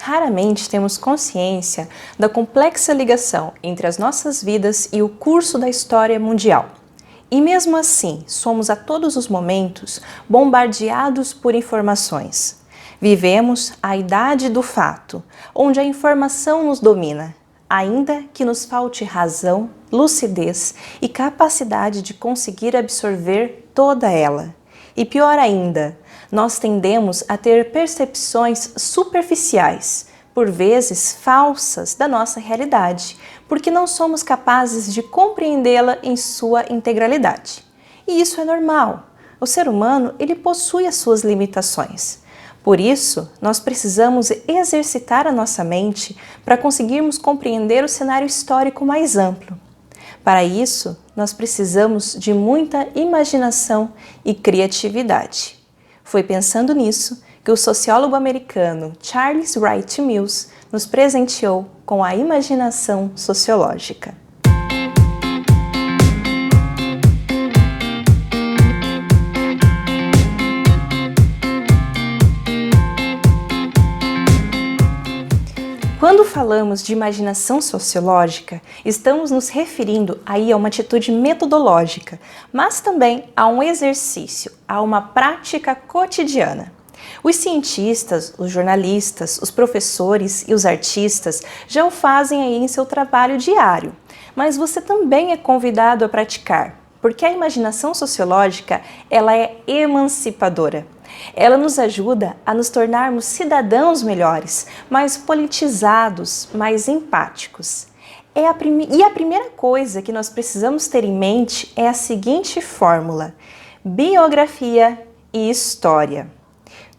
raramente temos consciência da complexa ligação entre as nossas vidas e o curso da história mundial. E mesmo assim, somos a todos os momentos bombardeados por informações. Vivemos a idade do fato, onde a informação nos domina, ainda que nos falte razão, lucidez e capacidade de conseguir absorver toda ela. E pior ainda, nós tendemos a ter percepções superficiais, por vezes falsas, da nossa realidade, porque não somos capazes de compreendê-la em sua integralidade. E isso é normal. O ser humano, ele possui as suas limitações. Por isso, nós precisamos exercitar a nossa mente para conseguirmos compreender o cenário histórico mais amplo. Para isso, nós precisamos de muita imaginação e criatividade. Foi pensando nisso que o sociólogo americano Charles Wright Mills nos presenteou com a imaginação sociológica. Quando falamos de imaginação sociológica, estamos nos referindo aí a uma atitude metodológica, mas também a um exercício, a uma prática cotidiana. Os cientistas, os jornalistas, os professores e os artistas já o fazem aí em seu trabalho diário, mas você também é convidado a praticar, porque a imaginação sociológica, ela é emancipadora. Ela nos ajuda a nos tornarmos cidadãos melhores, mais politizados, mais empáticos. E a primeira coisa que nós precisamos ter em mente é a seguinte fórmula: biografia e história.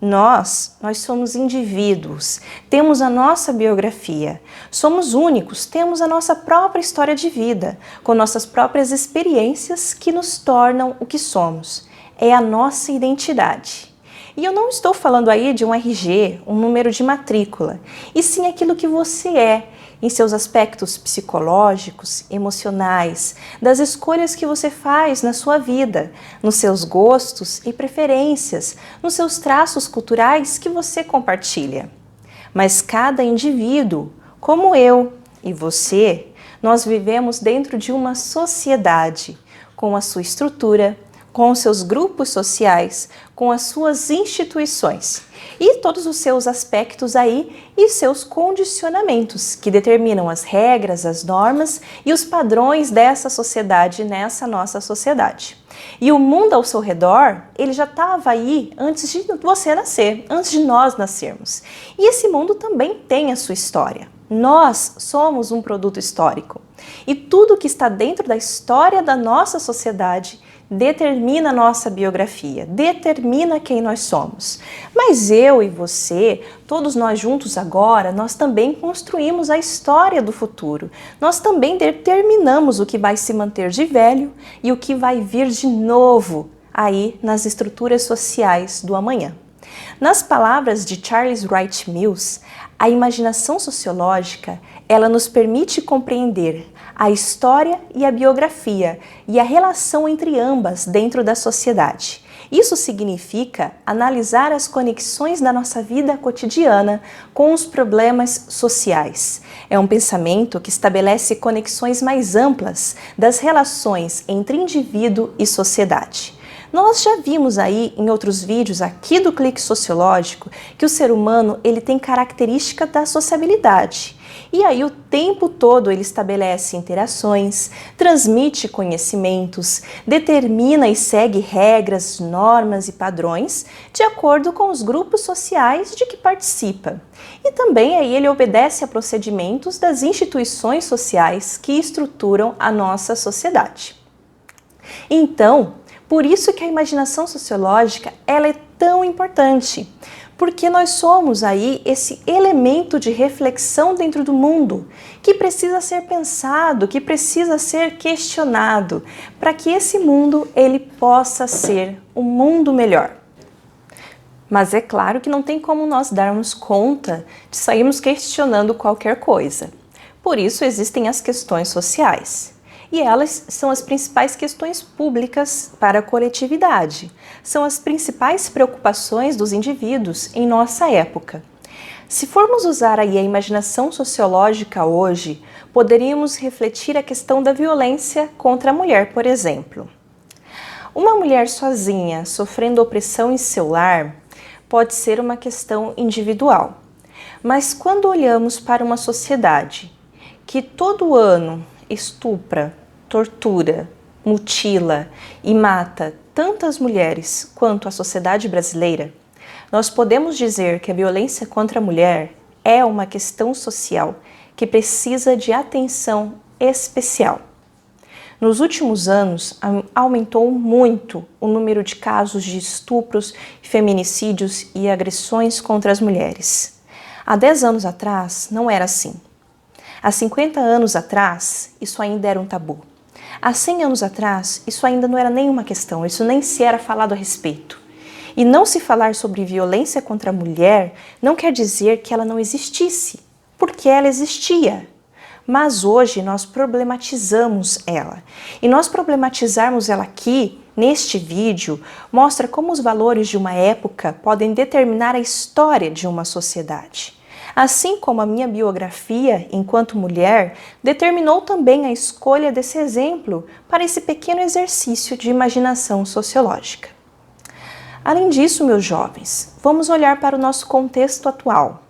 Nós somos indivíduos, temos a nossa biografia, somos únicos, temos a nossa própria história de vida, com nossas próprias experiências que nos tornam o que somos. É a nossa identidade. E eu não estou falando aí de um RG, um número de matrícula, e sim aquilo que você é, em seus aspectos psicológicos, emocionais, das escolhas que você faz na sua vida, nos seus gostos e preferências, nos seus traços culturais que você compartilha. Mas cada indivíduo, como eu e você, nós vivemos dentro de uma sociedade, com a sua estrutura, com os seus grupos sociais, com as suas instituições e todos os seus aspectos aí e seus condicionamentos que determinam as regras, as normas e os padrões dessa sociedade, nessa nossa sociedade. E o mundo ao seu redor, ele já estava aí antes de você nascer, antes de nós nascermos. E esse mundo também tem a sua história. Nós somos um produto histórico. E tudo que está dentro da história da nossa sociedade determina a nossa biografia, determina quem nós somos. Mas eu e você, todos nós juntos agora, nós também construímos a história do futuro. Nós também determinamos o que vai se manter de velho e o que vai vir de novo aí nas estruturas sociais do amanhã. Nas palavras de Charles Wright Mills, a imaginação sociológica, ela nos permite compreender a história e a biografia e a relação entre ambas dentro da sociedade. Isso significa analisar as conexões da nossa vida cotidiana com os problemas sociais. É um pensamento que estabelece conexões mais amplas das relações entre indivíduo e sociedade. Nós já vimos aí em outros vídeos aqui do Clique Sociológico que o ser humano ele tem característica da sociabilidade. E aí o tempo todo ele estabelece interações, transmite conhecimentos, determina e segue regras, normas e padrões de acordo com os grupos sociais de que participa. E também aí ele obedece a procedimentos das instituições sociais que estruturam a nossa sociedade. Então, por isso que a imaginação sociológica ela é tão importante, porque nós somos aí esse elemento de reflexão dentro do mundo que precisa ser pensado, que precisa ser questionado, para que esse mundo ele possa ser um mundo melhor. Mas é claro que não tem como nós darmos conta de sairmos questionando qualquer coisa. Por isso existem as questões sociais. E elas são as principais questões públicas para a coletividade. São as principais preocupações dos indivíduos em nossa época. Se formos usar aí a imaginação sociológica hoje, poderíamos refletir a questão da violência contra a mulher, por exemplo. Uma mulher sozinha, sofrendo opressão em seu lar, pode ser uma questão individual. Mas quando olhamos para uma sociedade que todo ano estupra, tortura, mutila e mata tantas mulheres quanto a sociedade brasileira, nós podemos dizer que a violência contra a mulher é uma questão social que precisa de atenção especial. Nos últimos anos, aumentou muito o número de casos de estupros, feminicídios e agressões contra as mulheres. Há 10 anos atrás, não era assim. Há 50 anos atrás, isso ainda era um tabu. Há 100 anos atrás, isso ainda não era nenhuma questão, isso nem se era falado a respeito. E não se falar sobre violência contra a mulher não quer dizer que ela não existisse, porque ela existia. Mas hoje nós problematizamos ela. E nós problematizarmos ela aqui, neste vídeo, mostra como os valores de uma época podem determinar a história de uma sociedade. Assim como a minha biografia, enquanto mulher, determinou também a escolha desse exemplo para esse pequeno exercício de imaginação sociológica. Além disso, meus jovens, vamos olhar para o nosso contexto atual.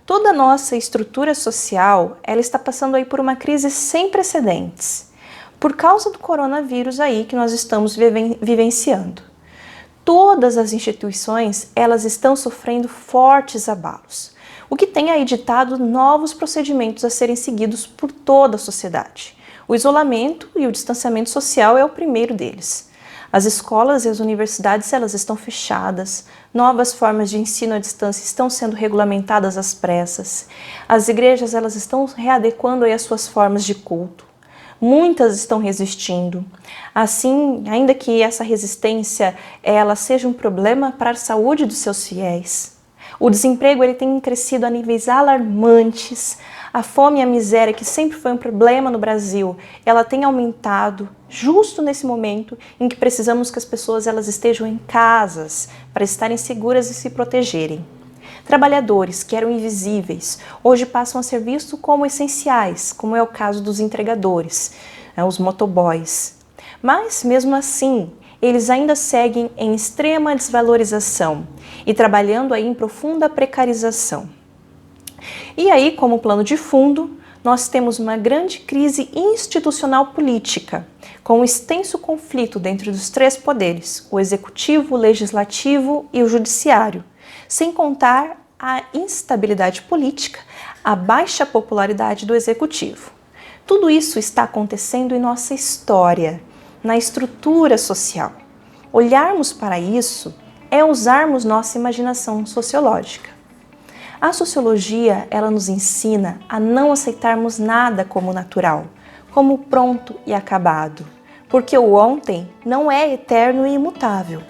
Toda a nossa estrutura social, ela está passando aí por uma crise sem precedentes, por causa do coronavírus aí que nós estamos vivenciando. Todas as instituições, elas estão sofrendo fortes abalos, o que tem aí ditado novos procedimentos a serem seguidos por toda a sociedade. O isolamento e o distanciamento social é o primeiro deles. As escolas e as universidades elas estão fechadas, novas formas de ensino à distância estão sendo regulamentadas às pressas, as igrejas elas estão readequando aí as suas formas de culto, muitas estão resistindo. Assim, ainda que essa resistência ela seja um problema para a saúde dos seus fiéis, o desemprego ele tem crescido a níveis alarmantes, a fome e a miséria, que sempre foi um problema no Brasil, ela tem aumentado justo nesse momento em que precisamos que as pessoas elas estejam em casas para estarem seguras e se protegerem. Trabalhadores que eram invisíveis, hoje passam a ser vistos como essenciais, como é o caso dos entregadores, os motoboys. Mas, mesmo assim, eles ainda seguem em extrema desvalorização e trabalhando aí em profunda precarização. E aí, como plano de fundo, nós temos uma grande crise institucional política, com um extenso conflito dentro dos 3 poderes, o executivo, o legislativo e o judiciário, sem contar a instabilidade política, a baixa popularidade do executivo. Tudo isso está acontecendo em nossa história, na estrutura social. Olharmos para isso é usarmos nossa imaginação sociológica. A sociologia, ela nos ensina a não aceitarmos nada como natural, como pronto e acabado, porque o ontem não é eterno e imutável.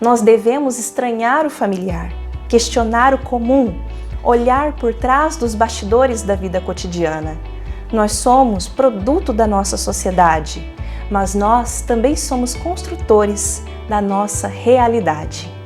Nós devemos estranhar o familiar, questionar o comum, olhar por trás dos bastidores da vida cotidiana. Nós somos produto da nossa sociedade, mas nós também somos construtores da nossa realidade.